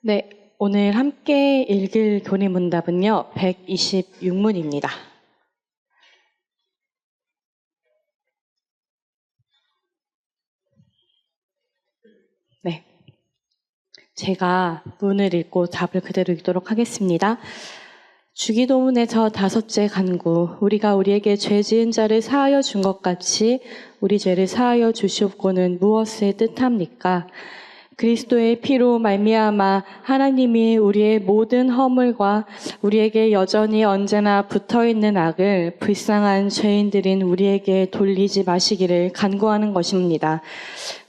네, 오늘 함께 읽을 교리 문답은요, 126문입니다. 네, 제가 문을 읽고 답을 그대로 읽도록 하겠습니다. 주기도문에서 다섯째 간구, 우리가 우리에게 죄 지은 자를 사하여 준 것 같이 우리 죄를 사하여 주시옵고는 무엇을 뜻합니까? 그리스도의 피로 말미암아 하나님이 우리의 모든 허물과 우리에게 여전히 언제나 붙어있는 악을 불쌍한 죄인들인 우리에게 돌리지 마시기를 간구하는 것입니다.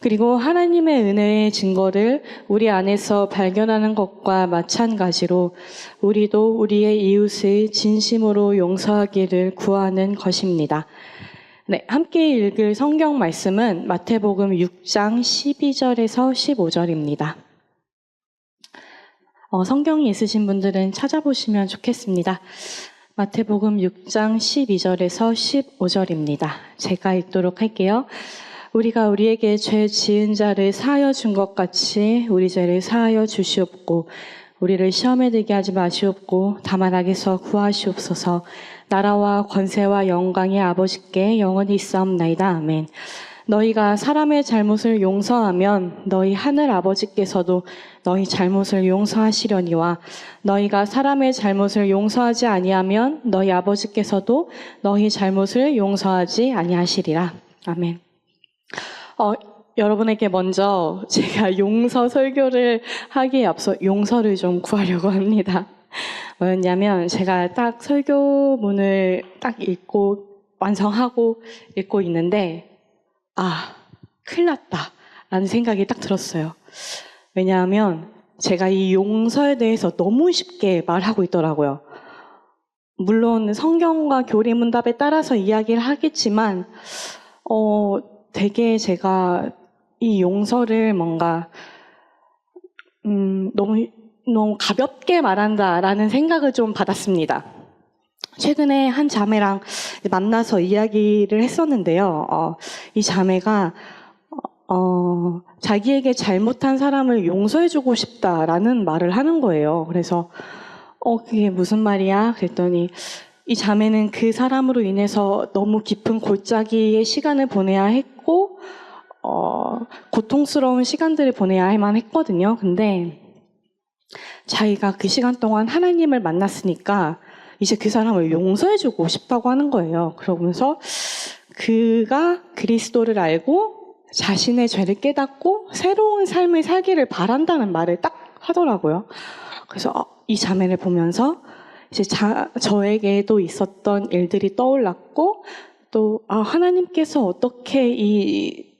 그리고 하나님의 은혜의 증거를 우리 안에서 발견하는 것과 마찬가지로 우리도 우리의 이웃을 진심으로 용서하기를 구하는 것입니다. 네, 함께 읽을 성경 말씀은 마태복음 6장 12절에서 15절입니다. 성경이 있으신 분들은 찾아보시면 좋겠습니다. 마태복음 6장 12절에서 15절입니다. 제가 읽도록 할게요. 우리가 우리에게 죄 지은 자를 사하여 준 것 같이 우리 죄를 사하여 주시옵고 우리를 시험에 들게 하지 마시옵고 다만 악에서 구하시옵소서. 나라와 권세와 영광이 아버지께 영원히 있사옵나이다. 아멘. 너희가 사람의 잘못을 용서하면 너희 하늘 아버지께서도 너희 잘못을 용서하시려니와 너희가 사람의 잘못을 용서하지 아니하면 너희 아버지께서도 너희 잘못을 용서하지 아니하시리라. 아멘. 여러분에게 먼저 제가 용서 설교를 하기에 앞서 용서를 좀 구하려고 합니다. 뭐였냐면 제가 딱 설교문을 딱 읽고 완성하고 읽고 있는데 큰일 났다 라는 생각이 딱 들었어요. 왜냐하면 제가 이 용서에 대해서 너무 쉽게 말하고 있더라고요. 물론 성경과 교리문답에 따라서 이야기를 하겠지만 되게 제가 이 용서를 뭔가 너무 가볍게 말한다라는 생각을 좀 받았습니다. 최근에 한 자매랑 만나서 이야기를 했었는데요. 이 자매가 자기에게 잘못한 사람을 용서해주고 싶다라는 말을 하는 거예요. 그래서 그게 무슨 말이야? 그랬더니 이 자매는 그 사람으로 인해서 너무 깊은 골짜기의 시간을 보내야 했고 고통스러운 시간들을 보내야 할만 했거든요. 근데 자기가 그 시간 동안 하나님을 만났으니까 이제 그 사람을 용서해주고 싶다고 하는 거예요. 그러면서 그가 그리스도를 알고 자신의 죄를 깨닫고 새로운 삶을 살기를 바란다는 말을 딱 하더라고요. 그래서 이 자매를 보면서 이제 저에게도 있었던 일들이 떠올랐고 또 하나님께서 어떻게 이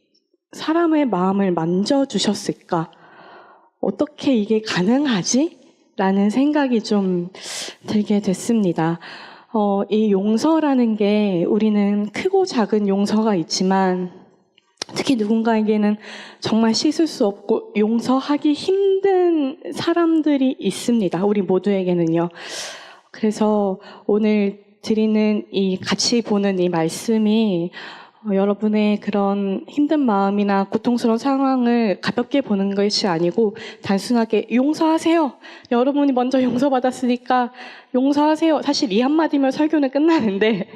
사람의 마음을 만져주셨을까? 어떻게 이게 가능하지? 라는 생각이 좀 들게 됐습니다. 이 용서라는 게 우리는 크고 작은 용서가 있지만 특히 누군가에게는 정말 씻을 수 없고 용서하기 힘든 사람들이 있습니다. 우리 모두에게는요. 그래서 오늘 드리는 같이 보는 이 말씀이 여러분의 그런 힘든 마음이나 고통스러운 상황을 가볍게 보는 것이 아니고 단순하게 용서하세요. 여러분이 먼저 용서받았으니까 용서하세요. 사실 이 한마디면 설교는 끝나는데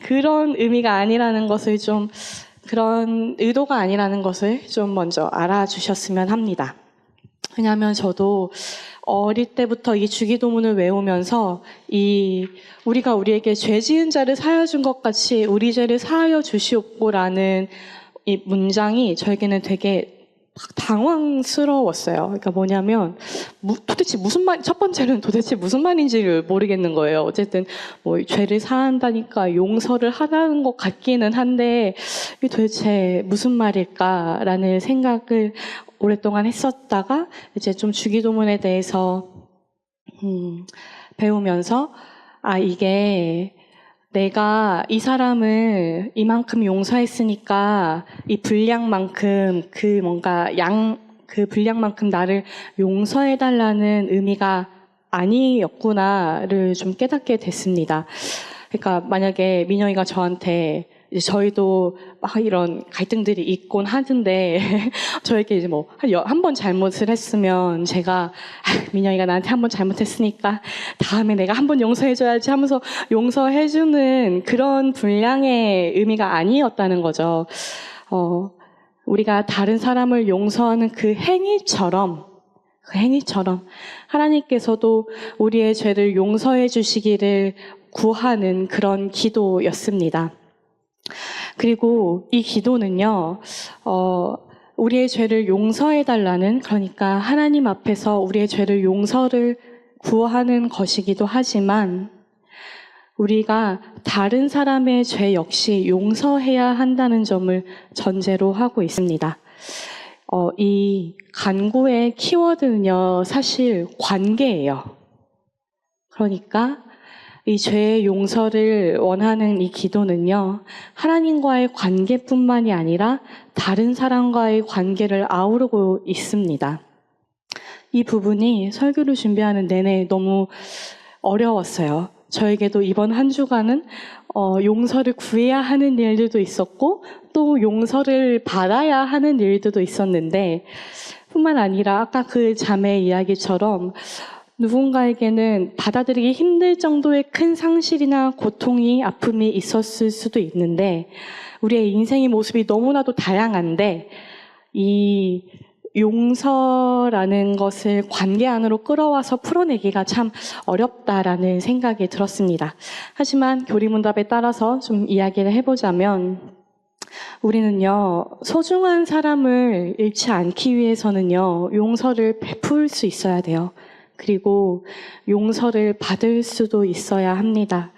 그런 의미가 아니라는 것을 좀 그런 의도가 아니라는 것을 좀 먼저 알아주셨으면 합니다. 왜냐하면 저도 어릴 때부터 이 주기도문을 외우면서 우리가 우리에게 죄 지은 자를 사하여 준 것 같이 우리 죄를 사하여 주시옵고라는 이 문장이 저에게는 되게 당황스러웠어요. 그러니까 뭐냐면 도대체 첫 번째는 도대체 무슨 말인지를 모르겠는 거예요. 어쨌든 죄를 사한다니까 용서를 하라는 것 같기는 한데 이게 도대체 무슨 말일까라는 생각을 오랫동안 했었다가 이제 좀 주기도문에 대해서 배우면서 이게 내가 이 사람을 이만큼 용서했으니까 이 분량만큼 그 분량만큼 나를 용서해달라는 의미가 아니었구나를 좀 깨닫게 됐습니다. 그러니까 만약에 민영이가 저한테 이제 저희도 막 이런 갈등들이 있곤 하는데 저에게 이제 뭐 한 번 잘못을 했으면 제가 민영이가 나한테 한 번 잘못했으니까 다음에 내가 한 번 용서해줘야지 하면서 용서해주는 그런 분량의 의미가 아니었다는 거죠. 우리가 다른 사람을 용서하는 그 행위처럼 하나님께서도 우리의 죄를 용서해 주시기를 구하는 그런 기도였습니다. 그리고 이 기도는요, 우리의 죄를 용서해달라는, 그러니까 하나님 앞에서 우리의 죄를 용서를 구하는 것이기도 하지만, 우리가 다른 사람의 죄 역시 용서해야 한다는 점을 전제로 하고 있습니다. 이 간구의 키워드는요, 사실 관계예요. 그러니까 이 죄의 용서를 원하는 이 기도는요, 하나님과의 관계뿐만이 아니라 다른 사람과의 관계를 아우르고 있습니다. 이 부분이 설교를 준비하는 내내 너무 어려웠어요. 저에게도 이번 한 주간은 용서를 구해야 하는 일들도 있었고 또 용서를 받아야 하는 일들도 있었는데, 뿐만 아니라 아까 그 자매의 이야기처럼 누군가에게는 받아들이기 힘들 정도의 큰 상실이나 고통이, 아픔이 있었을 수도 있는데, 우리의 인생의 모습이 너무나도 다양한데 이 용서라는 것을 관계 안으로 끌어와서 풀어내기가 참 어렵다라는 생각이 들었습니다. 하지만 교리문답에 따라서 좀 이야기를 해보자면, 우리는요, 소중한 사람을 잃지 않기 위해서는요, 용서를 베풀 수 있어야 돼요. 그리고 용서를 받을 수도 있어야 합니다.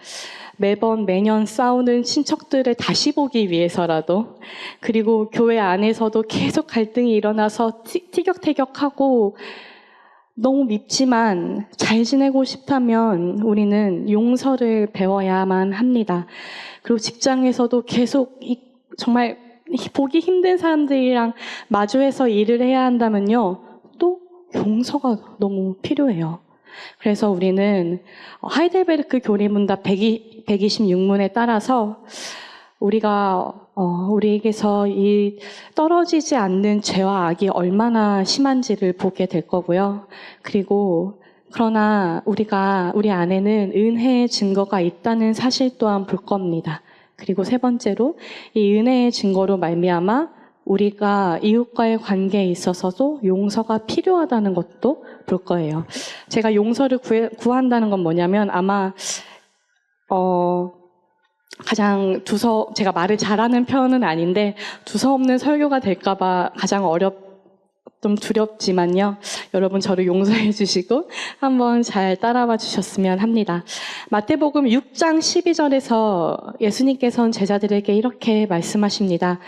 매년 싸우는 친척들을 다시 보기 위해서라도, 그리고 교회 안에서도 계속 갈등이 일어나서 티격태격하고 너무 밉지만 잘 지내고 싶다면 우리는 용서를 배워야만 합니다. 그리고 직장에서도 계속 정말 보기 힘든 사람들이랑 마주해서 일을 해야 한다면요, 또 용서가 너무 필요해요. 그래서 우리는 하이델베르크 교리문답 126문에 따라서 우리에게서 이 떨어지지 않는 죄와 악이 얼마나 심한지를 보게 될 거고요. 그러나 우리 안에는 은혜의 증거가 있다는 사실 또한 볼 겁니다. 그리고 세 번째로, 이 은혜의 증거로 말미암아 우리가 이웃과의 관계에 있어서도 용서가 필요하다는 것도 볼 거예요. 제가 용서를 구한다는 건 뭐냐면, 아마 가장 제가 말을 잘하는 편은 아닌데 두서없는 설교가 될까봐 가장 좀 두렵지만요, 여러분 저를 용서해 주시고 한번 잘 따라와 주셨으면 합니다. 마태복음 6장 12절에서 예수님께서는 제자들에게 이렇게 말씀하십니다.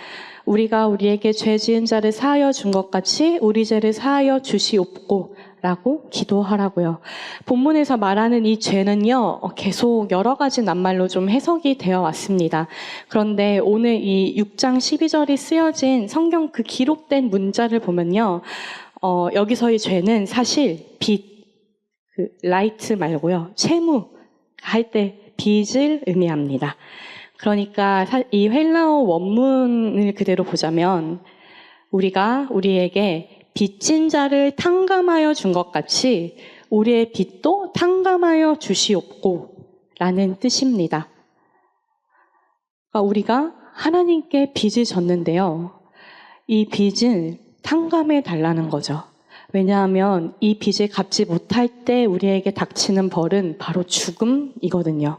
우리가 우리에게 죄 지은 자를 사하여 준 것 같이 우리 죄를 사하여 주시옵고 라고 기도하라고요. 본문에서 말하는 이 죄는요, 계속 여러 가지 낱말로 좀 해석이 되어 왔습니다. 그런데 오늘 이 6장 12절이 쓰여진 성경 그 기록된 문자를 보면요, 여기서의 죄는 사실 라이트 말고요, 채무 할 때 빚을 의미합니다. 그러니까 이 헬라어 원문을 그대로 보자면, 우리가 우리에게 빚진 자를 탕감하여 준 것 같이 우리의 빚도 탕감하여 주시옵고 라는 뜻입니다. 그러니까 우리가 하나님께 빚을 졌는데요, 이 빚을 탕감해 달라는 거죠. 왜냐하면 이 빚을 갚지 못할 때 우리에게 닥치는 벌은 바로 죽음이거든요.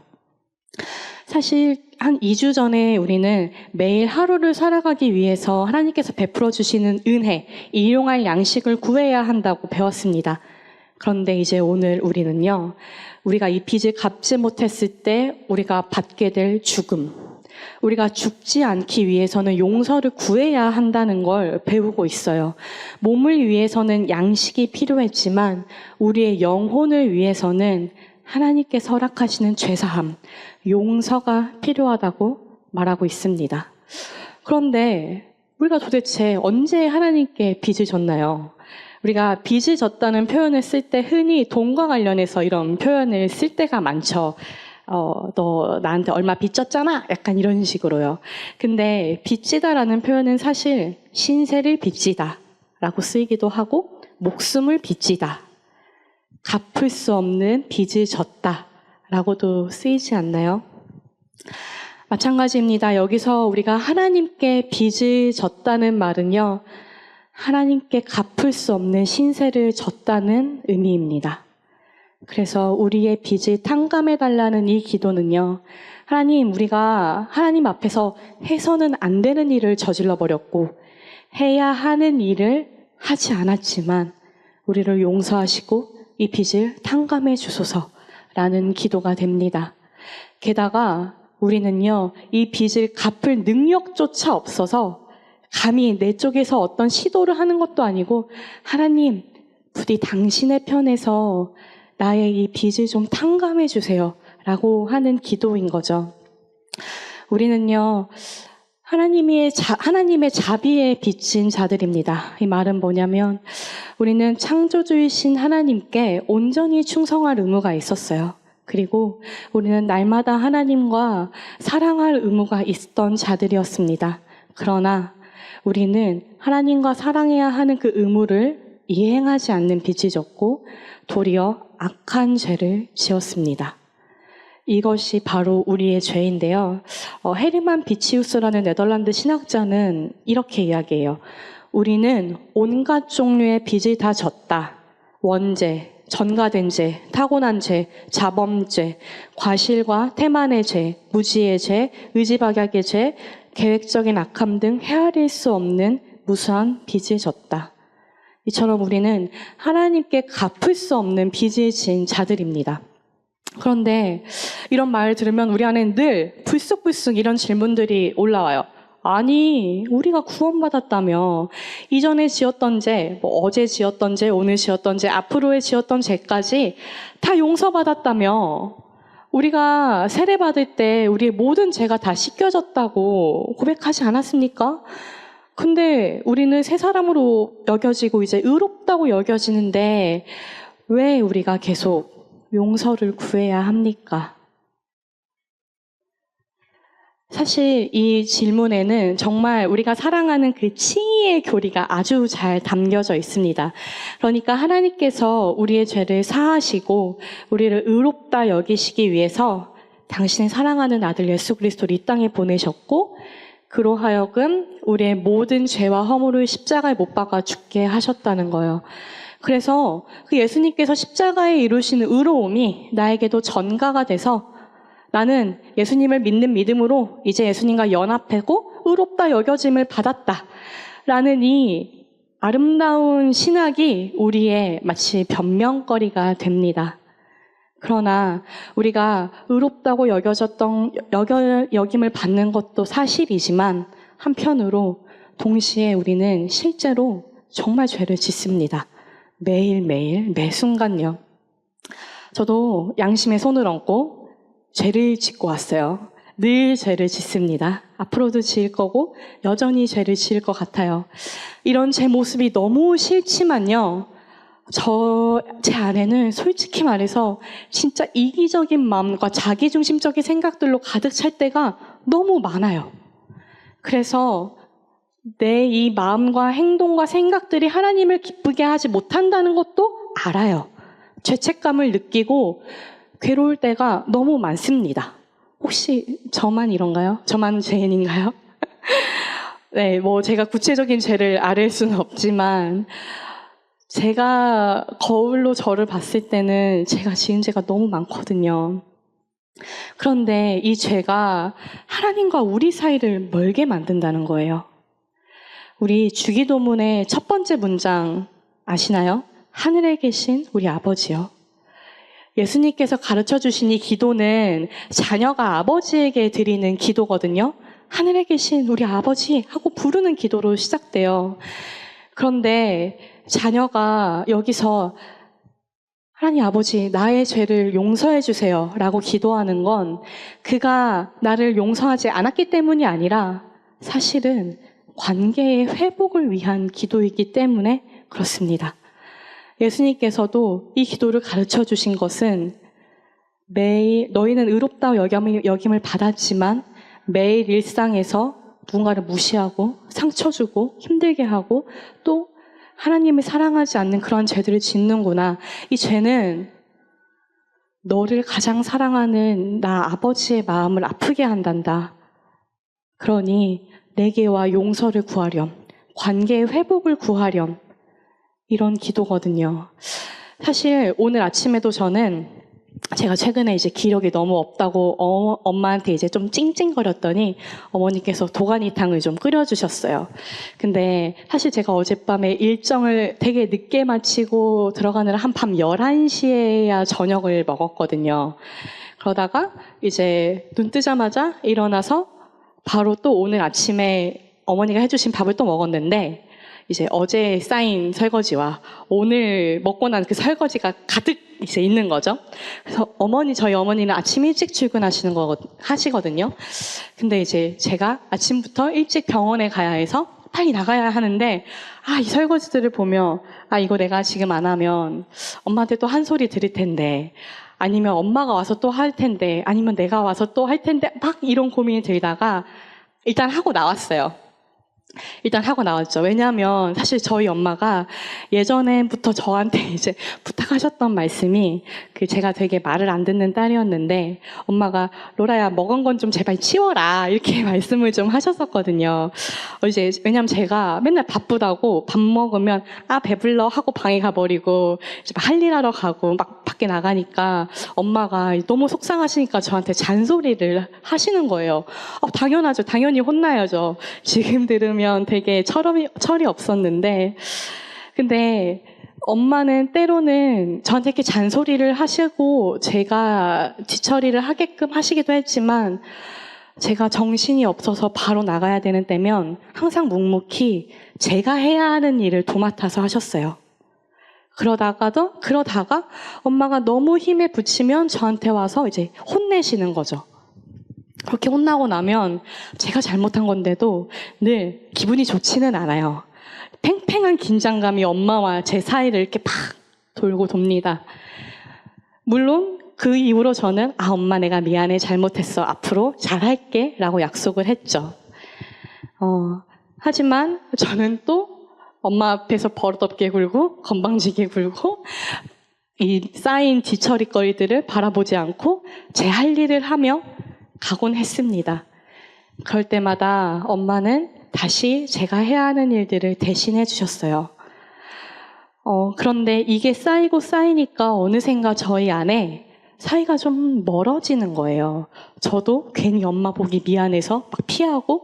사실 한 2주 전에 우리는 매일 하루를 살아가기 위해서 하나님께서 베풀어 주시는 은혜, 일용할 양식을 구해야 한다고 배웠습니다. 그런데 이제 오늘 우리는요, 우리가 이 빚을 갚지 못했을 때 우리가 받게 될 죽음, 우리가 죽지 않기 위해서는 용서를 구해야 한다는 걸 배우고 있어요. 몸을 위해서는 양식이 필요했지만 우리의 영혼을 위해서는 하나님께서 허락하시는 죄사함, 용서가 필요하다고 말하고 있습니다. 그런데 우리가 도대체 언제 하나님께 빚을 졌나요? 우리가 빚을 졌다는 표현을 쓸 때 흔히 돈과 관련해서 이런 표현을 쓸 때가 많죠. 너 나한테 얼마 빚졌잖아? 약간 이런 식으로요. 근데 빚지다라는 표현은 사실 신세를 빚지다 라고 쓰이기도 하고 목숨을 빚지다, 갚을 수 없는 빚을 졌다 라고도 쓰이지 않나요? 마찬가지입니다. 여기서 우리가 하나님께 빚을 졌다는 말은요, 하나님께 갚을 수 없는 신세를 졌다는 의미입니다. 그래서 우리의 빚을 탕감해달라는 이 기도는요, 하나님, 우리가 하나님 앞에서 해서는 안 되는 일을 저질러 버렸고 해야 하는 일을 하지 않았지만 우리를 용서하시고 이 빚을 탕감해 주소서라는 기도가 됩니다. 게다가 우리는요, 이 빚을 갚을 능력조차 없어서 감히 내 쪽에서 어떤 시도를 하는 것도 아니고, 하나님, 부디 당신의 편에서 나의 이 빚을 좀 탕감해 주세요 라고 하는 기도인 거죠. 우리는요, 하나님의 자비에 빚진 자들입니다. 이 말은 뭐냐면, 우리는 창조주이신 하나님께 온전히 충성할 의무가 있었어요. 그리고 우리는 날마다 하나님과 사랑할 의무가 있던 자들이었습니다. 그러나 우리는 하나님과 사랑해야 하는 그 의무를 이행하지 않는 빚이 졌고 도리어 악한 죄를 지었습니다. 이것이 바로 우리의 죄인데요. 헤르만 비치우스라는 네덜란드 신학자는 이렇게 이야기해요. 우리는 온갖 종류의 빚을 다 졌다. 원죄, 전가된 죄, 타고난 죄, 자범죄, 과실과 태만의 죄, 무지의 죄, 의지박약의 죄, 계획적인 악함 등 헤아릴 수 없는 무수한 빚을 졌다. 이처럼 우리는 하나님께 갚을 수 없는 빚을 진 자들입니다. 그런데 이런 말을 들으면 우리 안에 늘 불쑥불쑥 이런 질문들이 올라와요. 아니, 우리가 구원받았다며 이전에 지었던 죄, 어제 지었던 죄, 오늘 지었던 죄, 앞으로에 지었던 죄까지 다 용서받았다며, 우리가 세례받을 때 우리의 모든 죄가 다 씻겨졌다고 고백하지 않았습니까? 근데 우리는 새 사람으로 여겨지고 이제 의롭다고 여겨지는데 왜 우리가 계속 용서를 구해야 합니까? 사실 이 질문에는 정말 우리가 사랑하는 그 칭의의 교리가 아주 잘 담겨져 있습니다. 그러니까 하나님께서 우리의 죄를 사하시고 우리를 의롭다 여기시기 위해서 당신의 사랑하는 아들 예수 그리스도를 이 땅에 보내셨고, 그로 하여금 우리의 모든 죄와 허물을 십자가에 못 박아 죽게 하셨다는 거예요. 그래서 그 예수님께서 십자가에 이루시는 의로움이 나에게도 전가가 돼서 나는 예수님을 믿는 믿음으로 이제 예수님과 연합하고 의롭다 여겨짐을 받았다 라는 이 아름다운 신학이 우리의 마치 변명거리가 됩니다. 그러나 우리가 의롭다고 여김을 받는 것도 사실이지만 한편으로 동시에 우리는 실제로 정말 죄를 짓습니다. 매일매일 매 순간요. 저도 양심에 손을 얹고 죄를 짓고 왔어요. 늘 죄를 짓습니다. 앞으로도 지을 거고 여전히 죄를 지을 것 같아요. 이런 제 모습이 너무 싫지만요, 제 안에는 솔직히 말해서 진짜 이기적인 마음과 자기중심적인 생각들로 가득 찰 때가 너무 많아요. 그래서 내 이 마음과 행동과 생각들이 하나님을 기쁘게 하지 못한다는 것도 알아요. 죄책감을 느끼고 괴로울 때가 너무 많습니다. 혹시 저만 이런가요? 저만 죄인인가요? 네, 제가 구체적인 죄를 아뢰 수는 없지만 제가 거울로 저를 봤을 때는 제가 지은 죄가 너무 많거든요. 그런데 이 죄가 하나님과 우리 사이를 멀게 만든다는 거예요. 우리 주기도문의 첫 번째 문장 아시나요? 하늘에 계신 우리 아버지요. 예수님께서 가르쳐 주신 이 기도는 자녀가 아버지에게 드리는 기도거든요. 하늘에 계신 우리 아버지 하고 부르는 기도로 시작돼요. 그런데 자녀가 여기서 하나님 아버지, 나의 죄를 용서해 주세요 라고 기도하는 건 그가 나를 용서하지 않았기 때문이 아니라 사실은 관계의 회복을 위한 기도이기 때문에 그렇습니다. 예수님께서도 이 기도를 가르쳐 주신 것은 매일 너희는 의롭다고 여김을 받았지만 매일 일상에서 누군가를 무시하고 상처 주고 힘들게 하고 또 하나님을 사랑하지 않는 그런 죄들을 짓는구나. 이 죄는 너를 가장 사랑하는 나 아버지의 마음을 아프게 한단다. 그러니 내게와 용서를 구하렴. 관계의 회복을 구하렴. 이런 기도거든요. 사실 오늘 아침에도 저는 제가 최근에 이제 기력이 너무 없다고 엄마한테 이제 좀 찡찡거렸더니 어머니께서 도가니탕을 좀 끓여주셨어요. 근데 사실 제가 어젯밤에 일정을 되게 늦게 마치고 들어가느라 한 밤 11시에야 저녁을 먹었거든요. 그러다가 이제 눈 뜨자마자 일어나서 바로 또 오늘 아침에 어머니가 해주신 밥을 또 먹었는데 이제 어제 쌓인 설거지와 오늘 먹고 난 그 설거지가 가득 이제 있는 거죠. 그래서 저희 어머니는 아침 일찍 하시거든요. 근데 이제 제가 아침부터 일찍 병원에 가야 해서 빨리 나가야 하는데, 이 설거지들을 보며, 이거 내가 지금 안 하면 엄마한테 또 한 소리 들을 텐데, 아니면 엄마가 와서 또 할 텐데, 아니면 내가 와서 또 할 텐데, 막 이런 고민이 들다가 일단 하고 나왔어요. 일단 하고 나왔죠. 왜냐하면 사실 저희 엄마가 예전에부터 저한테 이제 부탁하셨던 말씀이 제가 되게 말을 안 듣는 딸이었는데 엄마가 로라야 먹은 건 좀 제발 치워라 이렇게 말씀을 좀 하셨었거든요. 이제 왜냐하면 제가 맨날 바쁘다고 밥 먹으면 배불러 하고 방에 가버리고 이제 할 일 하러 가고 막 밖에 나가니까 엄마가 너무 속상하시니까 저한테 잔소리를 하시는 거예요. 당연하죠. 당연히 혼나야죠. 지금 들으면 되게 철이 없었는데 근데 엄마는 때로는 저한테 이렇게 잔소리를 하시고 제가 뒤처리를 하게끔 하시기도 했지만 제가 정신이 없어서 바로 나가야 되는 때면 항상 묵묵히 제가 해야 하는 일을 도맡아서 하셨어요. 그러다가 엄마가 너무 힘에 부치면 저한테 와서 이제 혼내시는 거죠. 그렇게 혼나고 나면 제가 잘못한 건데도 늘 기분이 좋지는 않아요. 팽팽한 긴장감이 엄마와 제 사이를 이렇게 팍 돌고 돕니다. 물론 그 이후로 저는 엄마 내가 미안해 잘못했어 앞으로 잘할게 라고 약속을 했죠. 하지만 저는 또 엄마 앞에서 버릇없게 굴고 건방지게 굴고 이 쌓인 뒤처리거리들을 바라보지 않고 제 할 일을 하며 가곤 했습니다. 그럴 때마다 엄마는 다시 제가 해야 하는 일들을 대신해 주셨어요. 그런데 이게 쌓이고 쌓이니까 어느샌가 저희 안에 사이가 좀 멀어지는 거예요. 저도 괜히 엄마 보기 미안해서 막 피하고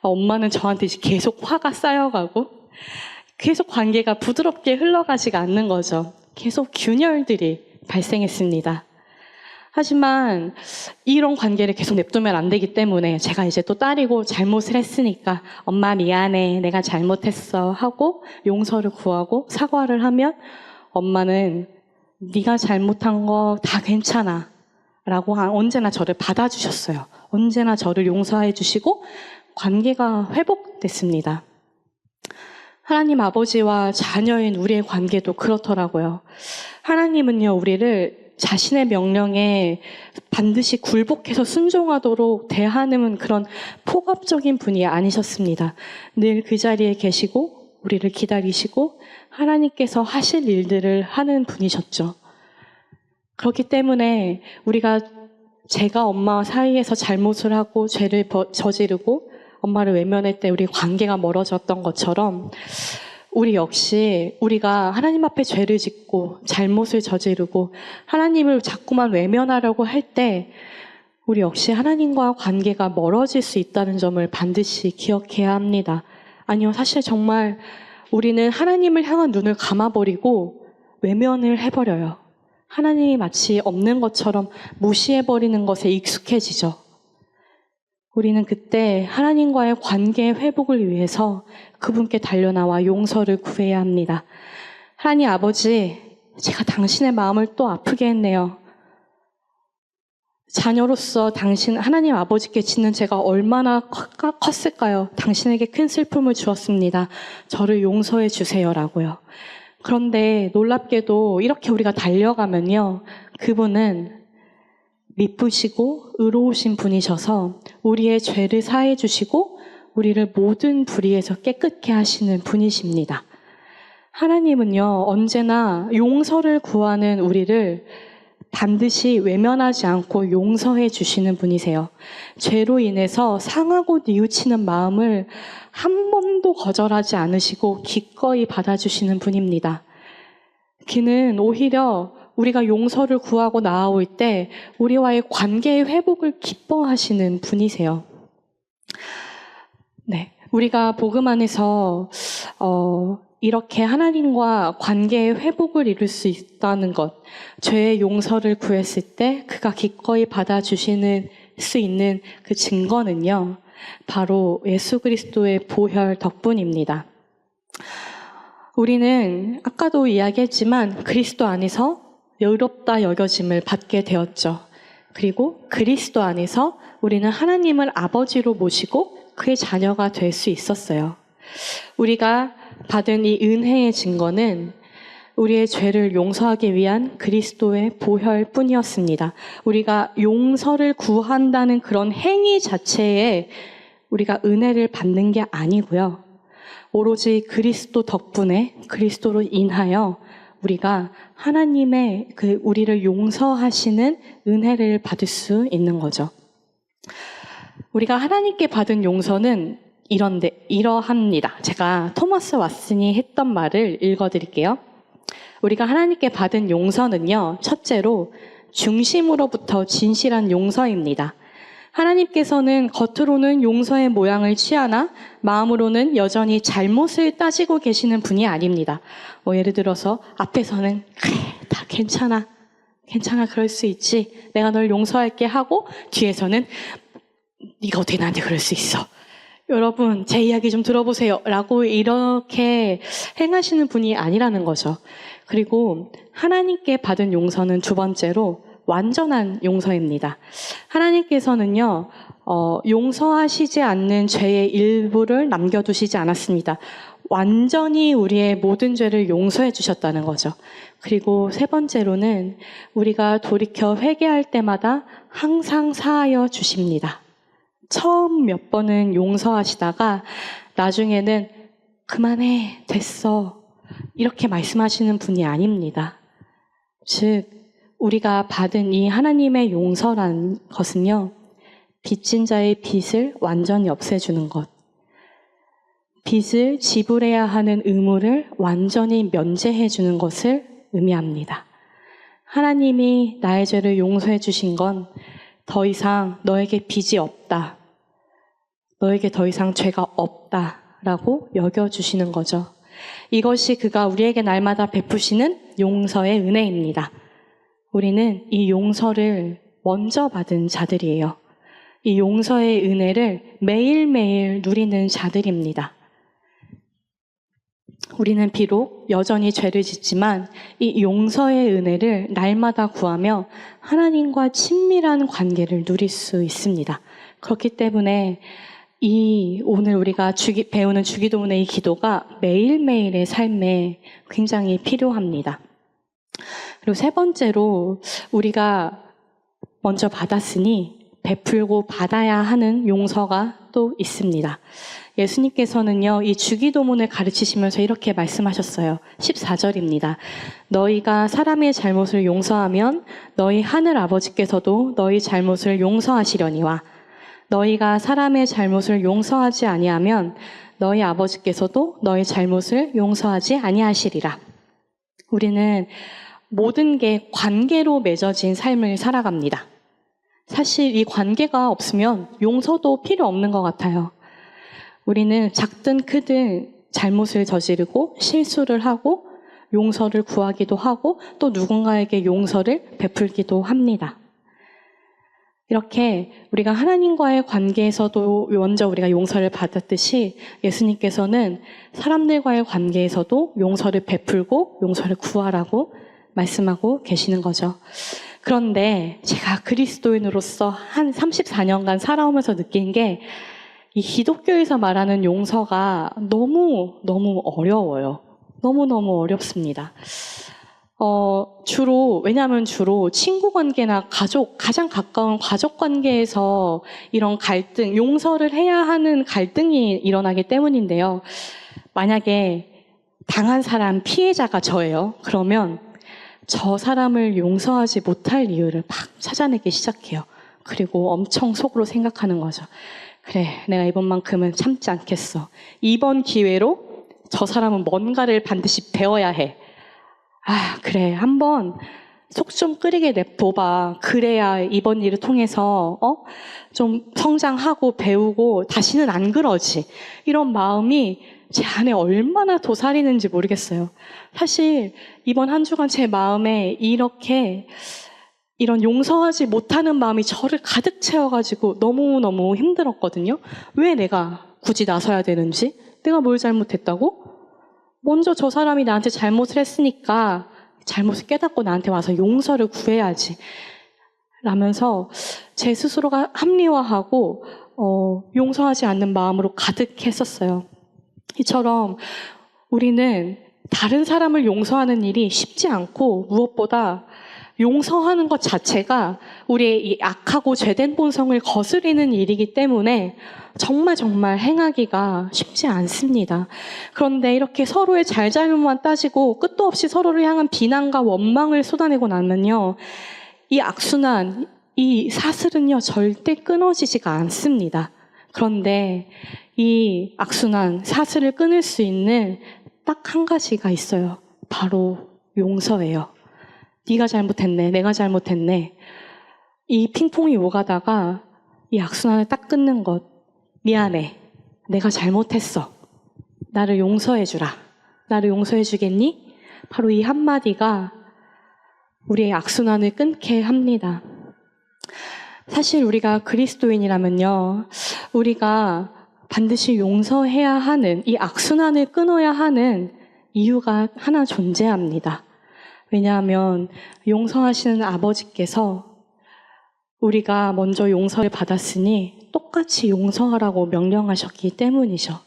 엄마는 저한테 이제 계속 화가 쌓여가고 계속 관계가 부드럽게 흘러가지가 않는 거죠. 계속 균열들이 발생했습니다. 하지만 이런 관계를 계속 냅두면 안 되기 때문에 제가 이제 또 딸이고 잘못을 했으니까 엄마 미안해 내가 잘못했어 하고 용서를 구하고 사과를 하면 엄마는 네가 잘못한 거 다 괜찮아 라고 언제나 저를 받아주셨어요. 언제나 저를 용서해 주시고 관계가 회복됐습니다. 하나님 아버지와 자녀인 우리의 관계도 그렇더라고요. 하나님은요 우리를 자신의 명령에 반드시 굴복해서 순종하도록 대하는 그런 폭압적인 분이 아니셨습니다. 늘 그 자리에 계시고 우리를 기다리시고 하나님께서 하실 일들을 하는 분이셨죠. 그렇기 때문에 제가 엄마와 사이에서 잘못을 하고 죄를 저지르고 엄마를 외면할 때 우리 관계가 멀어졌던 것처럼 우리 역시 우리가 하나님 앞에 죄를 짓고 잘못을 저지르고 하나님을 자꾸만 외면하려고 할 때 우리 역시 하나님과 관계가 멀어질 수 있다는 점을 반드시 기억해야 합니다. 아니요, 사실 정말 우리는 하나님을 향한 눈을 감아버리고 외면을 해버려요. 하나님이 마치 없는 것처럼 무시해버리는 것에 익숙해지죠. 우리는 그때 하나님과의 관계 회복을 위해서 그분께 달려나와 용서를 구해야 합니다. 하나님 아버지, 제가 당신의 마음을 또 아프게 했네요. 자녀로서 하나님 아버지께 짓는 죄가 얼마나 컸을까요? 당신에게 큰 슬픔을 주었습니다. 저를 용서해 주세요라고요. 그런데 놀랍게도 이렇게 우리가 달려가면요. 그분은 미쁘시고 의로우신 분이셔서 우리의 죄를 사해 주시고 우리를 모든 불의에서 깨끗게 하시는 분이십니다. 하나님은요, 언제나 용서를 구하는 우리를 반드시 외면하지 않고 용서해 주시는 분이세요. 죄로 인해서 상하고 뉘우치는 마음을 한 번도 거절하지 않으시고 기꺼이 받아주시는 분입니다. 그는 오히려 우리가 용서를 구하고 나아올 때 우리와의 관계의 회복을 기뻐하시는 분이세요. 네, 우리가 복음 안에서 이렇게 하나님과 관계의 회복을 이룰 수 있다는 것, 죄의 용서를 구했을 때 그가 기꺼이 받아주시는 수 있는 그 증거는요, 바로 예수 그리스도의 보혈 덕분입니다. 우리는 아까도 이야기했지만 그리스도 안에서 의롭다 여겨짐을 받게 되었죠. 그리고 그리스도 안에서 우리는 하나님을 아버지로 모시고 그의 자녀가 될 수 있었어요. 우리가 받은 이 은혜의 증거는 우리의 죄를 용서하기 위한 그리스도의 보혈뿐이었습니다. 우리가 용서를 구한다는 그런 행위 자체에 우리가 은혜를 받는 게 아니고요. 오로지 그리스도 덕분에, 그리스도로 인하여 우리가 하나님의 그 우리를 용서하시는 은혜를 받을 수 있는 거죠. 우리가 하나님께 받은 용서는 이러합니다. 제가 토마스 왓슨이 했던 말을 읽어드릴게요. 우리가 하나님께 받은 용서는요, 첫째로 중심으로부터 진실한 용서입니다. 하나님께서는 겉으로는 용서의 모양을 취하나 마음으로는 여전히 잘못을 따지고 계시는 분이 아닙니다. 예를 들어서 앞에서는 그래, 다 괜찮아, 그럴 수 있지, 내가 널 용서할게 하고 뒤에서는 네가 어떻게 나한테 그럴 수 있어, 여러분 제 이야기 좀 들어보세요 라고 이렇게 행하시는 분이 아니라는 거죠. 그리고 하나님께 받은 용서는 두 번째로 완전한 용서입니다. 하나님께서는요, 용서하시지 않는 죄의 일부를 남겨두시지 않았습니다. 완전히 우리의 모든 죄를 용서해 주셨다는 거죠. 그리고 세 번째로는 우리가 돌이켜 회개할 때마다 항상 사하여 주십니다. 처음 몇 번은 용서하시다가 나중에는 그만해, 됐어, 이렇게 말씀하시는 분이 아닙니다. 즉, 우리가 받은 이 하나님의 용서라는 것은요, 빚진 자의 빚을 완전히 없애주는 것, 빚을 지불해야 하는 의무를 완전히 면제해주는 것을 의미합니다. 하나님이 나의 죄를 용서해 주신 건 더 이상 너에게 빚이 없다, 너에게 더 이상 죄가 없다라고 여겨주시는 거죠. 이것이 그가 우리에게 날마다 베푸시는 용서의 은혜입니다. 우리는 이 용서를 먼저 받은 자들이에요. 이 용서의 은혜를 매일매일 누리는 자들입니다. 우리는 비록 여전히 죄를 짓지만 이 용서의 은혜를 날마다 구하며 하나님과 친밀한 관계를 누릴 수 있습니다. 그렇기 때문에 오늘 우리가 배우는 주기도문의 이 기도가 매일매일의 삶에 굉장히 필요합니다. 그리고 세 번째로 우리가 먼저 받았으니 베풀고 받아야 하는 용서가 또 있습니다. 예수님께서는요, 이 주기도문을 가르치시면서 이렇게 말씀하셨어요. 14절입니다. 너희가 사람의 잘못을 용서하면 너희 하늘 아버지께서도 너희 잘못을 용서하시려니와 너희가 사람의 잘못을 용서하지 아니하면 너희 아버지께서도 너희 잘못을 용서하지 아니하시리라. 우리는 모든 게 관계로 맺어진 삶을 살아갑니다. 사실 이 관계가 없으면 용서도 필요 없는 것 같아요. 우리는 작든 크든 잘못을 저지르고 실수를 하고 용서를 구하기도 하고 또 누군가에게 용서를 베풀기도 합니다. 이렇게 우리가 하나님과의 관계에서도 먼저 우리가 용서를 받았듯이 예수님께서는 사람들과의 관계에서도 용서를 베풀고 용서를 구하라고 말씀하고 계시는 거죠. 그런데 제가 그리스도인으로서 한 34년간 살아오면서 느낀 게 이 기독교에서 말하는 용서가 너무 어려워요. 너무너무 어렵습니다. 왜냐하면 주로 친구 관계나 가장 가까운 가족 관계에서 이런 갈등, 용서를 해야 하는 갈등이 일어나기 때문인데요. 만약에 당한 사람, 피해자가 저예요. 그러면 저 사람을 용서하지 못할 이유를 막 찾아내기 시작해요. 그리고 엄청 속으로 생각하는 거죠. 그래, 내가 이번만큼은 참지 않겠어. 이번 기회로 저 사람은 뭔가를 반드시 배워야 해. 그래, 한번 속 좀 끓이게 냅둬봐. 그래야 이번 일을 통해서 좀 성장하고 배우고 다시는 안 그러지. 이런 마음이 제 안에 얼마나 도사리는지 모르겠어요. 사실 이번 한 주간 제 마음에 이런 용서하지 못하는 마음이 저를 가득 채워가지고 너무너무 힘들었거든요. 왜 내가 굳이 나서야 되는지? 내가 뭘 잘못했다고? 먼저 저 사람이 나한테 잘못을 했으니까 잘못을 깨닫고 나한테 와서 용서를 구해야지. 라면서 제 스스로가 합리화하고 용서하지 않는 마음으로 가득했었어요. 이처럼 우리는 다른 사람을 용서하는 일이 쉽지 않고 무엇보다 용서하는 것 자체가 우리의 이 악하고 죄된 본성을 거스리는 일이기 때문에 정말 행하기가 쉽지 않습니다. 그런데 이렇게 서로의 잘잘못만 따지고 끝도 없이 서로를 향한 비난과 원망을 쏟아내고 나면요, 이 악순환, 이 사슬은요 절대 끊어지지가 않습니다. 그런데 이 악순환, 사슬을 끊을 수 있는 딱 한 가지가 있어요. 바로 용서예요. 네가 잘못했네, 내가 잘못했네. 이 핑퐁이 오가다가 이 악순환을 딱 끊는 것. 미안해, 내가 잘못했어. 나를 용서해주라. 나를 용서해주겠니? 바로 이 한마디가 우리의 악순환을 끊게 합니다. 사실 우리가 그리스도인이라면요, 우리가 반드시 용서해야 하는, 이 악순환을 끊어야 하는 이유가 하나 존재합니다. 왜냐하면 용서하시는 아버지께서 우리가 먼저 용서를 받았으니 똑같이 용서하라고 명령하셨기 때문이죠.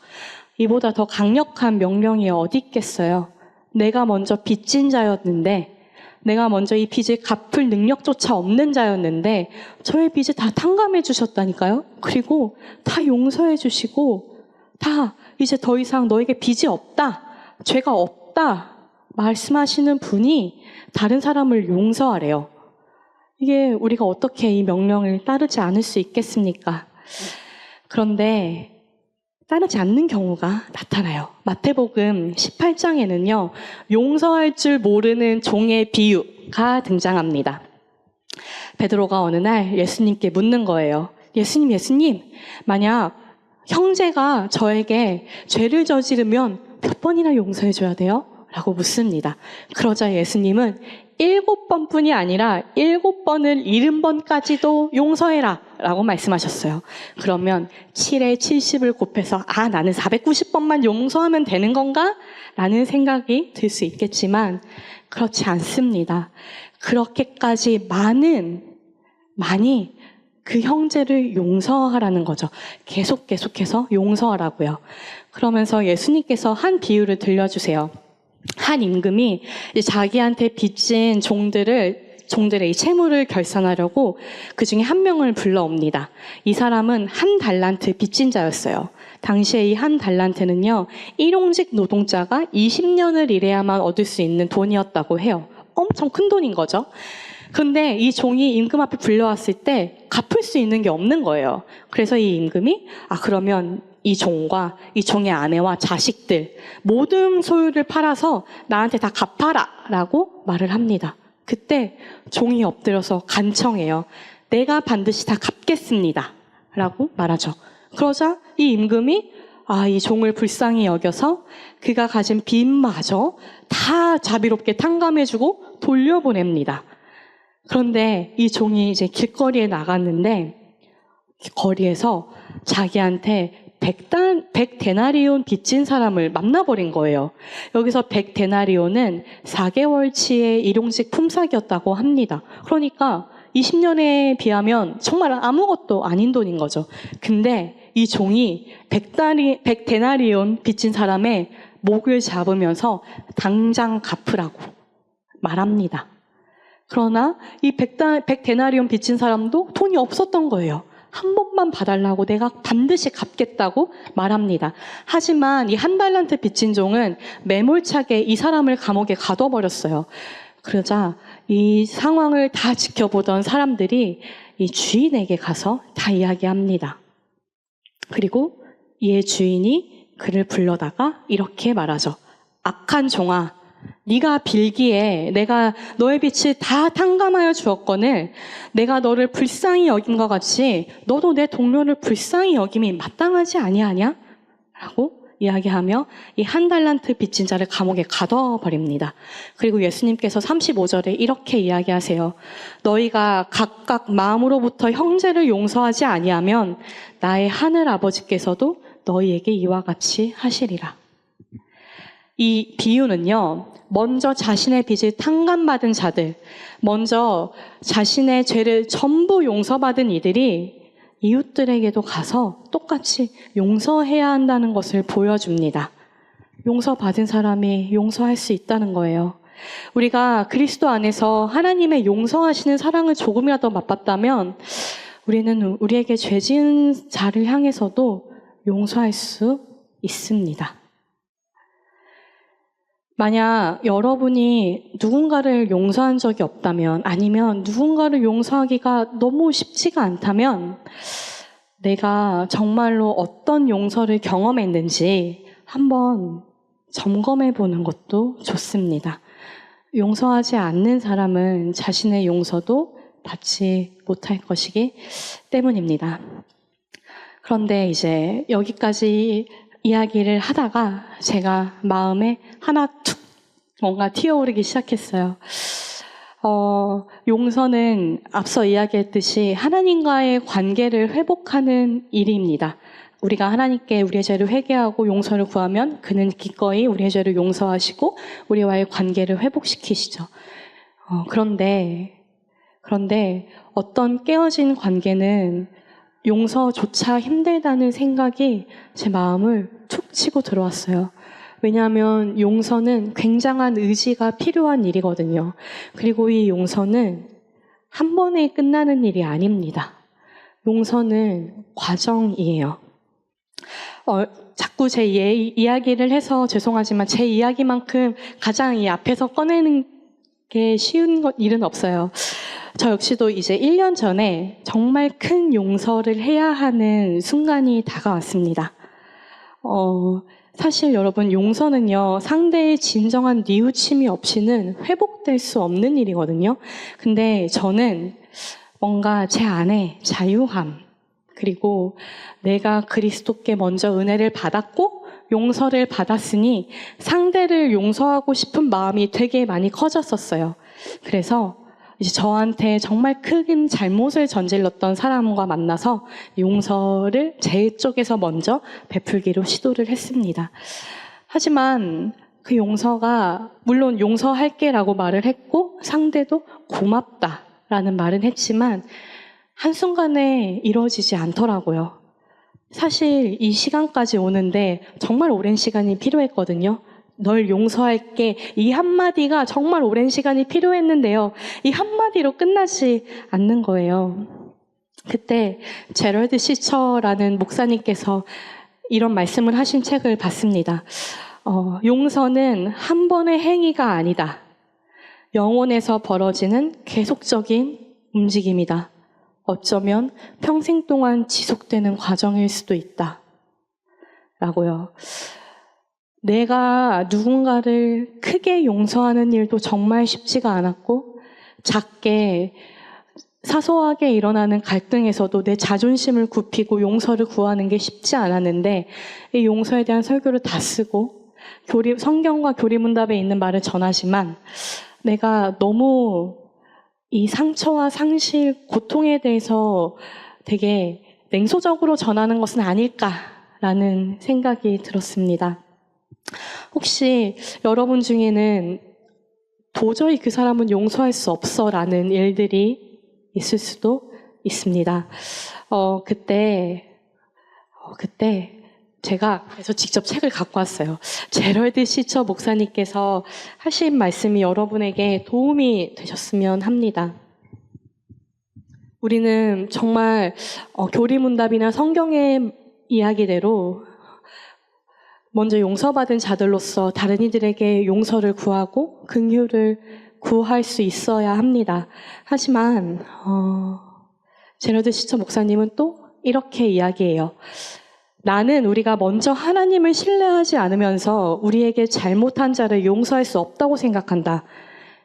이보다 더 강력한 명령이 어디 있겠어요? 내가 먼저 빚진 자였는데, 내가 먼저 이 빚을 갚을 능력조차 없는 자였는데 저의 빚을 다 탕감해 주셨다니까요. 그리고 다 용서해 주시고 다 이제 더 이상 너에게 빚이 없다, 죄가 없다 말씀하시는 분이 다른 사람을 용서하래요. 이게 우리가 어떻게 이 명령을 따르지 않을 수 있겠습니까? 그런데 따르지 않는 경우가 나타나요. 마태복음 18장에는요, 용서할 줄 모르는 종의 비유가 등장합니다. 베드로가 어느 날 예수님께 묻는 거예요. 예수님, 만약 형제가 저에게 죄를 저지르면 몇 번이나 용서해 줘야 돼요? 라고 묻습니다. 그러자 예수님은 7번뿐이 아니라 7번을 70번까지도 용서해라 라고 말씀하셨어요. 그러면 7에 70을 곱해서 나는 490번만 용서하면 되는 건가? 라는 생각이 들 수 있겠지만 그렇지 않습니다. 그렇게까지 많이 그 형제를 용서하라는 거죠. 계속해서 용서하라고요. 그러면서 예수님께서 한 비유를 들려주세요. 한 임금이 자기한테 빚진 종들의 이 채무를 결산하려고 그 중에 한 명을 불러옵니다. 이 사람은 한 달란트 빚진 자였어요. 당시에 이 한 달란트는요, 일용직 노동자가 20년을 일해야만 얻을 수 있는 돈이었다고 해요. 엄청 큰 돈인 거죠. 그런데 이 종이 임금 앞에 불려왔을 때 갚을 수 있는 게 없는 거예요. 그래서 이 임금이 그러면 이 종과 이 종의 아내와 자식들 모든 소유를 팔아서 나한테 다 갚아라 라고 말을 합니다. 그때 종이 엎드려서 간청해요. 내가 반드시 다 갚겠습니다 라고 말하죠. 그러자 이 임금이 이 종을 불쌍히 여겨서 그가 가진 빚마저 다 자비롭게 탕감해주고 돌려보냅니다. 그런데 이 종이 이제 길거리에 나갔는데 거리에서 자기한테 100데나리온 빚진 사람을 만나버린 거예요. 여기서 100데나리온은 4개월치의 일용직 품삯이었다고 합니다. 그러니까 20년에 비하면 정말 아무것도 아닌 돈인 거죠. 근데 이 종이 100데나리온 빚진 사람의 목을 잡으면서 당장 갚으라고 말합니다. 그러나 이 100데나리온 빚진 사람도 돈이 없었던 거예요. 한 번만 봐달라고 내가 반드시 갚겠다고 말합니다. 하지만 이 한 달란트 빚진 종은 매몰차게 이 사람을 감옥에 가둬버렸어요. 그러자 이 상황을 다 지켜보던 사람들이 이 주인에게 가서 다 이야기합니다. 그리고 이의 주인이 그를 불러다가 이렇게 말하죠. 악한 종아, 네가 빌기에 내가 너의 빚을 다 탕감하여 주었거늘 내가 너를 불쌍히 여김과 같이 너도 내 동료를 불쌍히 여김이 마땅하지 아니하냐? 라고 이야기하며 이 한 달란트 빚진 자를 감옥에 가둬버립니다. 그리고 예수님께서 35절에 이렇게 이야기하세요. 너희가 각각 마음으로부터 형제를 용서하지 아니하면 나의 하늘 아버지께서도 너희에게 이와 같이 하시리라. 이 비유는요, 먼저 자신의 빚을 탕감받은 자들, 먼저 자신의 죄를 전부 용서받은 이들이 이웃들에게도 가서 똑같이 용서해야 한다는 것을 보여줍니다. 용서받은 사람이 용서할 수 있다는 거예요. 우리가 그리스도 안에서 하나님의 용서하시는 사랑을 조금이라도 맛봤다면 우리는 우리에게 죄 지은 자를 향해서도 용서할 수 있습니다. 만약 여러분이 누군가를 용서한 적이 없다면, 아니면 누군가를 용서하기가 너무 쉽지가 않다면 내가 정말로 어떤 용서를 경험했는지 한번 점검해 보는 것도 좋습니다. 용서하지 않는 사람은 자신의 용서도 받지 못할 것이기 때문입니다. 그런데 이제 여기까지 이야기를 하다가 제가 마음에 하나 툭 뭔가 튀어오르기 시작했어요. 용서는 앞서 이야기했듯이 하나님과의 관계를 회복하는 일입니다. 우리가 하나님께 우리의 죄를 회개하고 용서를 구하면 그는 기꺼이 우리의 죄를 용서하시고 우리와의 관계를 회복시키시죠. 그런데 어떤 깨어진 관계는 용서조차 힘들다는 생각이 제 마음을 툭 치고 들어왔어요. 왜냐하면 용서는 굉장한 의지가 필요한 일이거든요. 그리고 이 용서는 한 번에 끝나는 일이 아닙니다. 용서는 과정이에요. 자꾸 제 이야기를 해서 죄송하지만 제 이야기만큼 가장 이 앞에서 꺼내는 게 쉬운 일은 없어요. 저 역시도 이제 1년 전에 정말 큰 용서를 해야 하는 순간이 다가왔습니다. 사실 여러분, 용서는요, 상대의 진정한 뉘우침이 없이는 회복될 수 없는 일이거든요. 근데 저는 뭔가 제 안에 자유함, 그리고 내가 그리스도께 먼저 은혜를 받았고 용서를 받았으니 상대를 용서하고 싶은 마음이 되게 많이 커졌었어요. 그래서 이제 저한테 정말 큰 잘못을 저질렀던 사람과 만나서 용서를 제 쪽에서 먼저 베풀기로 시도를 했습니다. 하지만 그 용서가 물론 용서할게라고 말을 했고 상대도 고맙다라는 말은 했지만 한순간에 이루어지지 않더라고요. 사실 이 시간까지 오는데 정말 오랜 시간이 필요했거든요. 널 용서할게, 이 한마디가 정말 오랜 시간이 필요했는데요. 이 한마디로 끝나지 않는 거예요. 그때 제럴드 시처라는 목사님께서 이런 말씀을 하신 책을 봤습니다. 용서는 한 번의 행위가 아니다. 영혼에서 벌어지는 계속적인 움직임이다. 어쩌면 평생 동안 지속되는 과정일 수도 있다. 라고요. 내가 누군가를 크게 용서하는 일도 정말 쉽지가 않았고, 작게 사소하게 일어나는 갈등에서도 내 자존심을 굽히고 용서를 구하는 게 쉽지 않았는데, 이 용서에 대한 설교를 다 쓰고 성경과 교리문답에 있는 말을 전하지만 내가 너무 이 상처와 상실, 고통에 대해서 되게 냉소적으로 전하는 것은 아닐까라는 생각이 들었습니다. 혹시 여러분 중에는 도저히 그 사람은 용서할 수 없어라는 일들이 있을 수도 있습니다. 그때 제가 그래서 직접 책을 갖고 왔어요. 제럴드 시처 목사님께서 하신 말씀이 여러분에게 도움이 되셨으면 합니다. 우리는 정말 교리문답이나 성경의 이야기대로 먼저 용서받은 자들로서 다른 이들에게 용서를 구하고 긍휼을 구할 수 있어야 합니다. 하지만 제럴드 시처 목사님은 또 이렇게 이야기해요. 나는 우리가 먼저 하나님을 신뢰하지 않으면서 우리에게 잘못한 자를 용서할 수 없다고 생각한다.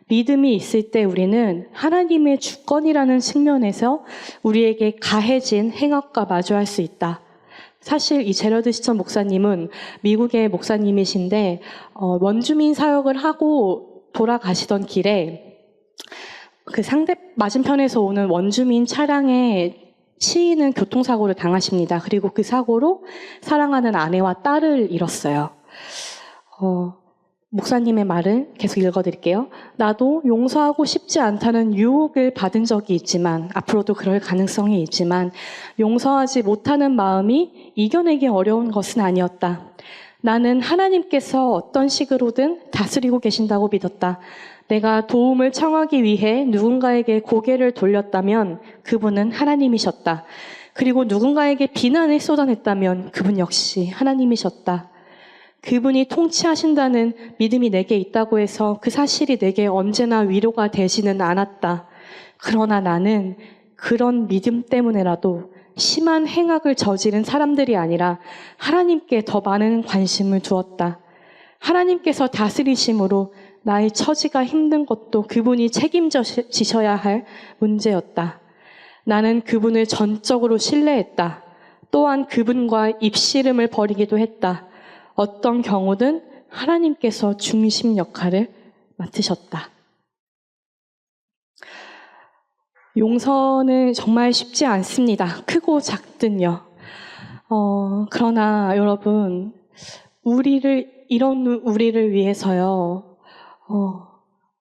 믿음이 있을 때 우리는 하나님의 주권이라는 측면에서 우리에게 가해진 행악과 마주할 수 있다. 사실 이 제럴드 시처 목사님은 미국의 목사님이신데 원주민 사역을 하고 돌아가시던 길에 그 맞은편에서 오는 원주민 차량에 치이는 교통사고를 당하십니다. 그리고 그 사고로 사랑하는 아내와 딸을 잃었어요. 목사님의 말을 계속 읽어드릴게요. 나도 용서하고 싶지 않다는 유혹을 받은 적이 있지만, 앞으로도 그럴 가능성이 있지만, 용서하지 못하는 마음이 이겨내기 어려운 것은 아니었다. 나는 하나님께서 어떤 식으로든 다스리고 계신다고 믿었다. 내가 도움을 청하기 위해 누군가에게 고개를 돌렸다면 그분은 하나님이셨다. 그리고 누군가에게 비난을 쏟아냈다면 그분 역시 하나님이셨다. 그분이 통치하신다는 믿음이 내게 있다고 해서 그 사실이 내게 언제나 위로가 되지는 않았다. 그러나 나는 그런 믿음 때문에라도 심한 행악을 저지른 사람들이 아니라 하나님께 더 많은 관심을 두었다. 하나님께서 다스리심으로 나의 처지가 힘든 것도 그분이 책임지셔야 할 문제였다. 나는 그분을 전적으로 신뢰했다. 또한 그분과 입씨름을 벌이기도 했다. 어떤 경우든 하나님께서 중심 역할을 맡으셨다. 용서는 정말 쉽지 않습니다. 크고 작든요. 그러나 여러분, 이런 우리를 위해서요,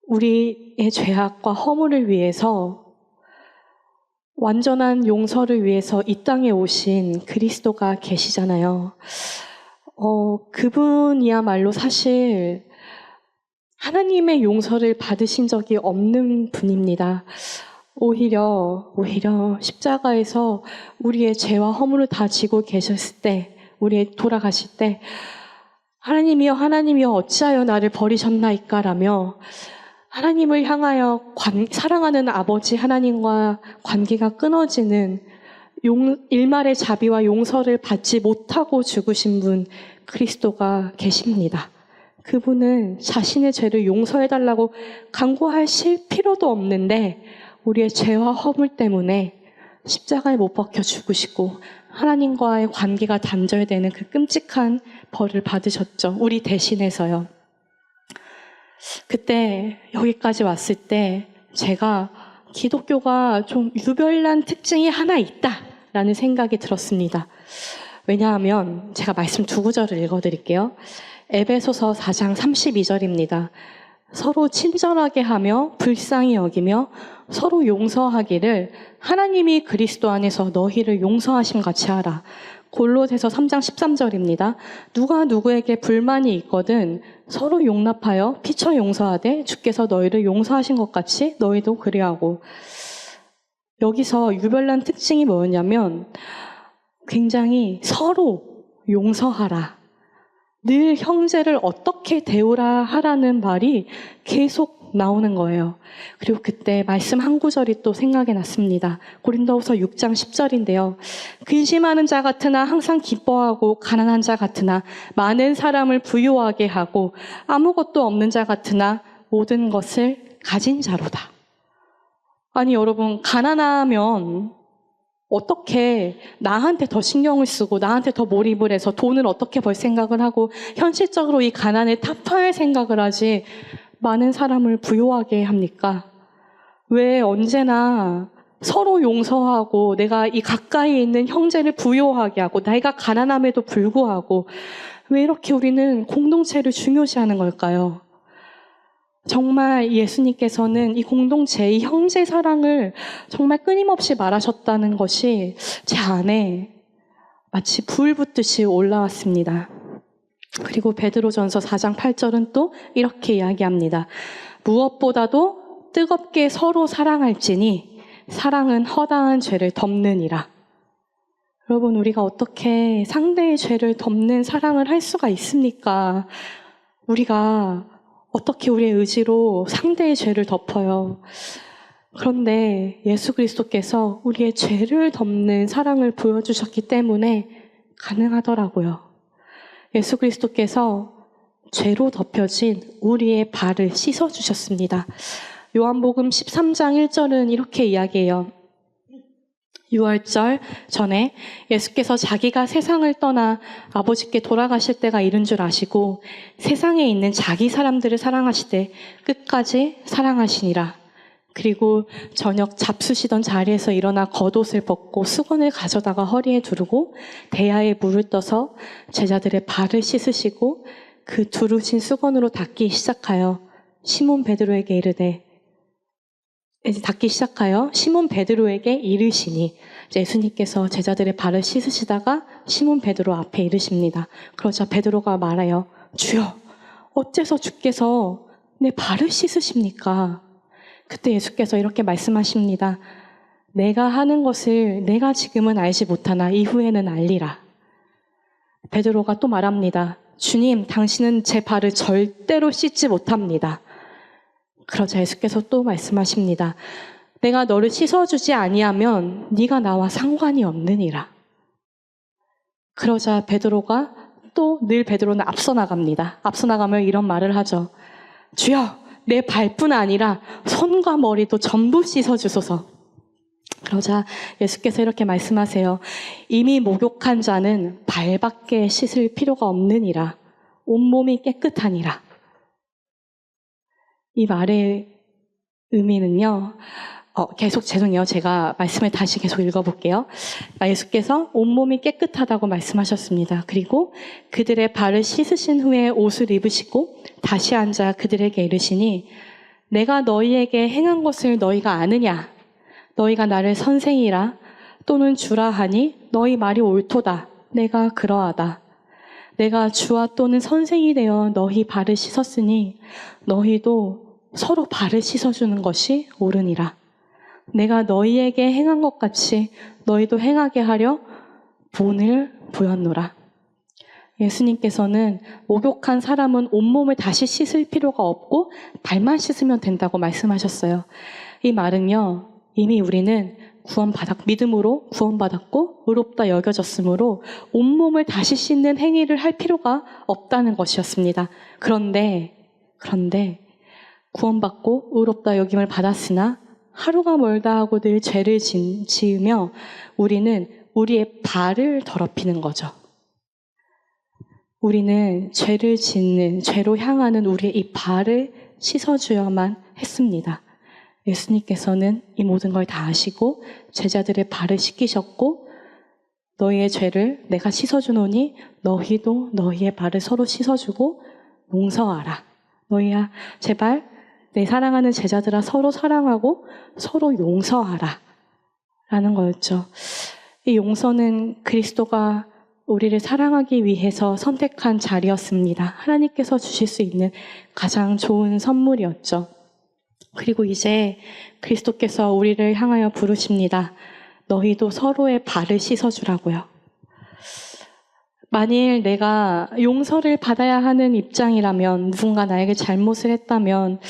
우리의 죄악과 허물을 위해서 완전한 용서를 위해서 이 땅에 오신 그리스도가 계시잖아요. 그분이야말로 사실 하나님의 용서를 받으신 적이 없는 분입니다. 오히려 십자가에서 우리의 죄와 허물을 다 지고 계셨을 때, 돌아가실 때 하나님이여 하나님이여 어찌하여 나를 버리셨나이까라며 하나님을 향하여 사랑하는 아버지 하나님과 관계가 끊어지는 일말의 자비와 용서를 받지 못하고 죽으신 분 그리스도가 계십니다. 그분은 자신의 죄를 용서해달라고 간구하실 필요도 없는데 우리의 죄와 허물 때문에 십자가에 못 박혀 죽으시고 하나님과의 관계가 단절되는 그 끔찍한 벌을 받으셨죠. 우리 대신해서요. 그때 여기까지 왔을 때 제가 기독교가 좀 유별난 특징이 하나 있다라는 생각이 들었습니다. 왜냐하면 제가 말씀 두 구절을 읽어드릴게요. 에베소서 4장 32절입니다. 서로 친절하게 하며 불쌍히 여기며 서로 용서하기를 하나님이 그리스도 안에서 너희를 용서하심 같이 하라. 골로새서 3장 13절입니다. 누가 누구에게 불만이 있거든 서로 용납하여 피처 용서하되 주께서 너희를 용서하신 것 같이 너희도 그리하고. 여기서 유별난 특징이 뭐였냐면 굉장히 서로 용서하라. 늘 형제를 어떻게 대우라 하라는 말이 계속 나오는 거예요. 그리고 그때 말씀 한 구절이 또 생각이 났습니다. 고린도후서 6장 10절인데요. 근심하는 자 같으나 항상 기뻐하고 가난한 자 같으나 많은 사람을 부유하게 하고 아무것도 없는 자 같으나 모든 것을 가진 자로다. 아니 여러분, 가난하면 어떻게 나한테 더 신경을 쓰고 나한테 더 몰입을 해서 돈을 어떻게 벌 생각을 하고 현실적으로 이 가난을 타파할 생각을 하지 많은 사람을 부유하게 합니까? 왜 언제나 서로 용서하고 내가 이 가까이 있는 형제를 부유하게 하고 내가 가난함에도 불구하고 왜 이렇게 우리는 공동체를 중요시하는 걸까요? 정말 예수님께서는 이 공동체, 이 형제 사랑을 정말 끊임없이 말하셨다는 것이 제 안에 마치 불 붙듯이 올라왔습니다. 그리고 베드로전서 4장 8절은 또 이렇게 이야기합니다. 무엇보다도 뜨겁게 서로 사랑할지니 사랑은 허다한 죄를 덮느니라. 여러분, 우리가 어떻게 상대의 죄를 덮는 사랑을 할 수가 있습니까? 우리가 어떻게 우리의 의지로 상대의 죄를 덮어요? 그런데 예수 그리스도께서 우리의 죄를 덮는 사랑을 보여주셨기 때문에 가능하더라고요. 예수 그리스도께서 죄로 덮여진 우리의 발을 씻어주셨습니다. 요한복음 13장 1절은 이렇게 이야기해요. 유월절 전에 예수께서 자기가 세상을 떠나 아버지께 돌아가실 때가 이른 줄 아시고 세상에 있는 자기 사람들을 사랑하시되 끝까지 사랑하시니라. 그리고 저녁 잡수시던 자리에서 일어나 겉옷을 벗고 수건을 가져다가 허리에 두르고 대야에 물을 떠서 제자들의 발을 씻으시고 그 두르신 수건으로 닦기 시작하여 시몬 베드로에게 이르시니 예수님께서 제자들의 발을 씻으시다가 시몬 베드로 앞에 이르십니다. 그러자 베드로가 말해요. 주여, 어째서 주께서 내 발을 씻으십니까? 그때 예수께서 이렇게 말씀하십니다. 내가 하는 것을 내가 지금은 알지 못하나 이후에는 알리라. 베드로가 또 말합니다. 주님, 당신은 제 발을 절대로 씻지 못합니다. 그러자 예수께서 또 말씀하십니다. 내가 너를 씻어주지 아니하면 네가 나와 상관이 없느니라. 그러자 베드로가 또 늘 베드로는 앞서 나갑니다. 앞서 나가면 이런 말을 하죠. 주여, 내 발뿐 아니라 손과 머리도 전부 씻어주소서. 그러자 예수께서 이렇게 말씀하세요. 이미 목욕한 자는 발밖에 씻을 필요가 없느니라. 온몸이 깨끗하니라. 이 말의 의미는요. 제가 말씀을 다시 계속 읽어볼게요. 예수께서 온몸이 깨끗하다고 말씀하셨습니다. 그리고 그들의 발을 씻으신 후에 옷을 입으시고 다시 앉아 그들에게 이르시니 내가 너희에게 행한 것을 너희가 아느냐? 너희가 나를 선생이라 또는 주라 하니 너희 말이 옳도다. 내가 그러하다. 내가 주와 또는 선생이 되어 너희 발을 씻었으니 너희도 서로 발을 씻어주는 것이 옳으니라. 내가 너희에게 행한 것 같이 너희도 행하게 하려 본을 보였노라. 예수님께서는 목욕한 사람은 온몸을 다시 씻을 필요가 없고 발만 씻으면 된다고 말씀하셨어요. 이 말은요, 이미 우리는 믿음으로 구원받았고 의롭다 여겨졌으므로 온몸을 다시 씻는 행위를 할 필요가 없다는 것이었습니다. 그런데 구원받고 의롭다 여김을 받았으나 하루가 멀다 하고 늘 죄를 지으며 우리는 우리의 발을 더럽히는 거죠. 우리는 죄로 향하는 우리의 이 발을 씻어주어야만 했습니다. 예수님께서는 이 모든 걸 다 아시고 제자들의 발을 씻기셨고 너희의 죄를 내가 씻어주노니 너희도 너희의 발을 서로 씻어주고 용서하라. 너희야 제발 내 사랑하는 제자들아 서로 사랑하고 서로 용서하라 라는 거였죠. 이 용서는 그리스도가 우리를 사랑하기 위해서 선택한 자리였습니다. 하나님께서 주실 수 있는 가장 좋은 선물이었죠. 그리고 이제 그리스도께서 우리를 향하여 부르십니다. 너희도 서로의 발을 씻어주라고요. 만일 내가 용서를 받아야 하는 입장이라면, 누군가 나에게 잘못을 했다면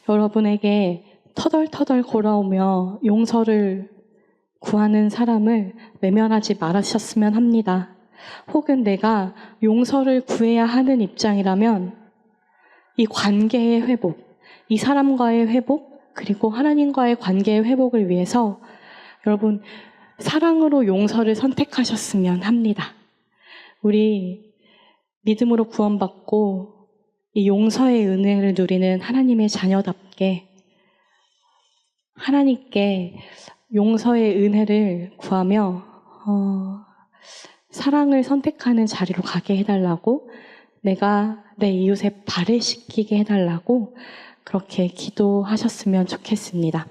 여러분에게 터덜터덜 걸어오며 용서를 구하는 사람을 외면하지 말으셨으면 합니다. 혹은 내가 용서를 구해야 하는 입장이라면 이 관계의 회복, 이 사람과의 회복, 그리고 하나님과의 관계의 회복을 위해서 여러분 사랑으로 용서를 선택하셨으면 합니다. 우리 믿음으로 구원받고 이 용서의 은혜를 누리는 하나님의 자녀답게 하나님께 용서의 은혜를 구하며 사랑을 선택하는 자리로 가게 해달라고, 내가 내 이웃의 발을 씻기게 해달라고 그렇게 기도하셨으면 좋겠습니다.